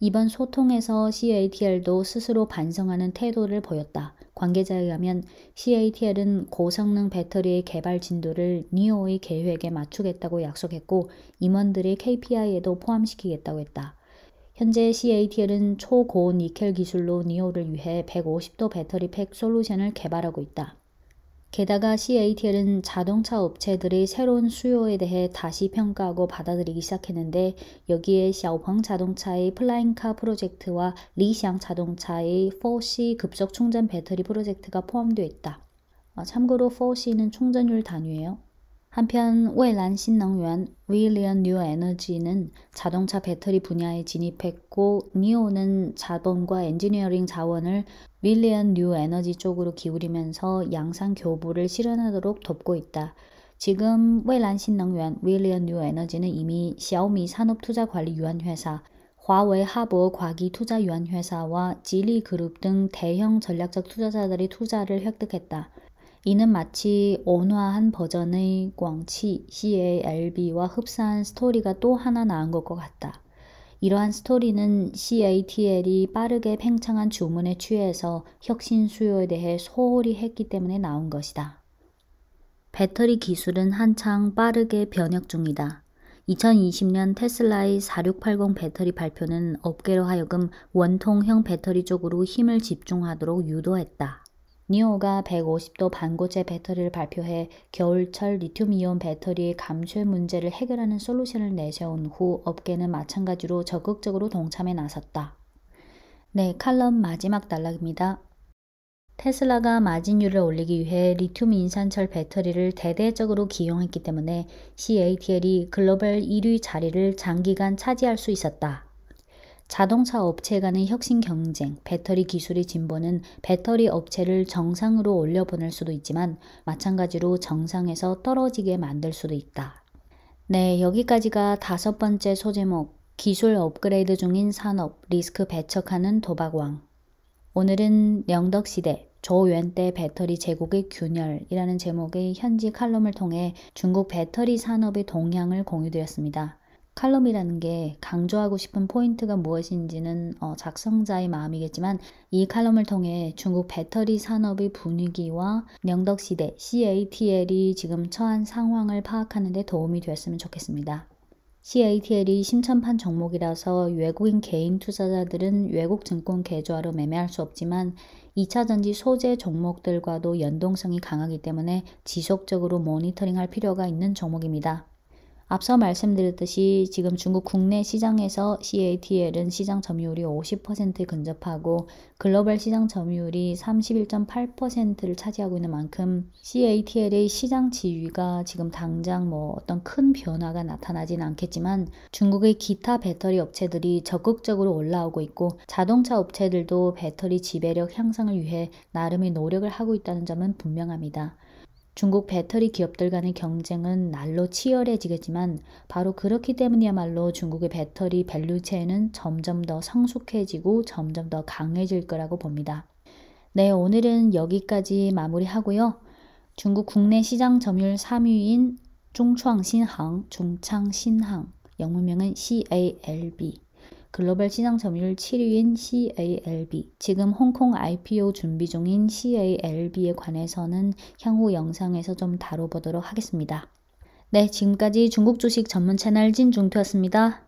이번 소통에서 CATL도 스스로 반성하는 태도를 보였다. 관계자에 의하면 CATL은 고성능 배터리의 개발 진도를 니오의 계획에 맞추겠다고 약속했고 임원들의 KPI에도 포함시키겠다고 했다. 현재 CATL은 초고니켈 기술로 니오를 위해 150도 배터리 팩 솔루션을 개발하고 있다. 게다가 CATL은 자동차 업체들의 새로운 수요에 대해 다시 평가하고 받아들이기 시작했는데 여기에 샤오펑 자동차의 플라잉카 프로젝트와 리샹 자동차의 4C 급속 충전 배터리 프로젝트가 포함되어 있다. 참고로 4C는 충전율 단위예요. 한편蔚蓝新能源 윌리언 뉴 에너지는 자동차 배터리 분야에 진입했고 니오는 자본과 엔지니어링 자원을 윌리언 뉴 에너지 쪽으로 기울이면서 양산 교부를 실현하도록 돕고 있다. 지금 蔚蓝新能源 윌리언 뉴 에너지는 이미 샤오미 산업투자관리유한회사, 화웨이 하버 과기투자유한회사와 지리그룹 등 대형 전략적 투자자들의 투자를 획득했다. 이는 마치 온화한 버전의 광치 CALB와 흡사한 스토리가 또 하나 나온 것 같다. 이러한 스토리는 CATL이 빠르게 팽창한 주문에 취해서 혁신 수요에 대해 소홀히 했기 때문에 나온 것이다. 배터리 기술은 한창 빠르게 변혁 중이다. 2020년 테슬라의 4680 배터리 발표는 업계로 하여금 원통형 배터리 쪽으로 힘을 집중하도록 유도했다. 니오가 150도 반고체 배터리를 발표해 겨울철 리튬이온 배터리의 감쇄 문제를 해결하는 솔루션을 내세운 후 업계는 마찬가지로 적극적으로 동참에 나섰다. 네, 칼럼 마지막 단락입니다. 테슬라가 마진율을 올리기 위해 리튬 인산철 배터리를 대대적으로 기용했기 때문에 CATL이 글로벌 1위 자리를 장기간 차지할 수 있었다. 자동차 업체 간의 혁신 경쟁, 배터리 기술의 진보는 배터리 업체를 정상으로 올려보낼 수도 있지만 마찬가지로 정상에서 떨어지게 만들 수도 있다. 네, 여기까지가 5번째 소제목, 기술 업그레이드 중인 산업, 리스크 배척하는 도박왕. 오늘은 영덕시대, 조연대 배터리 제국의 균열이라는 제목의 현지 칼럼을 통해 중국 배터리 산업의 동향을 공유드렸습니다. 칼럼이라는 게 강조하고 싶은 포인트가 무엇인지는 작성자의 마음이겠지만 이 칼럼을 통해 중국 배터리 산업의 분위기와 영덕시대 CATL이 지금 처한 상황을 파악하는 데 도움이 되었으면 좋겠습니다. CATL이 심천판 종목이라서 외국인 개인 투자자들은 외국 증권 계좌로 매매할 수 없지만 2차전지 소재 종목들과도 연동성이 강하기 때문에 지속적으로 모니터링할 필요가 있는 종목입니다. 앞서 말씀드렸듯이 지금 중국 국내 시장에서 CATL은 시장 점유율이 50%에 근접하고 글로벌 시장 점유율이 31.8%를 차지하고 있는 만큼 CATL의 시장 지위가 지금 당장 어떤 큰 변화가 나타나진 않겠지만 중국의 기타 배터리 업체들이 적극적으로 올라오고 있고 자동차 업체들도 배터리 지배력 향상을 위해 나름의 노력을 하고 있다는 점은 분명합니다. 중국 배터리 기업들 간의 경쟁은 날로 치열해지겠지만 바로 그렇기 때문이야말로 중국의 배터리 밸류체인은 점점 더 성숙해지고 점점 더 강해질 거라고 봅니다. 네, 오늘은 여기까지 마무리하고요. 중국 국내 시장 점유율 3위인 중창신항, 영문명은 CALB, 글로벌 시장 점유율 7위인 CALB, 지금 홍콩 IPO 준비 중인 CALB에 관해서는 향후 영상에서 좀 다뤄보도록 하겠습니다. 네, 지금까지 중국 주식 전문 채널 진중투였습니다.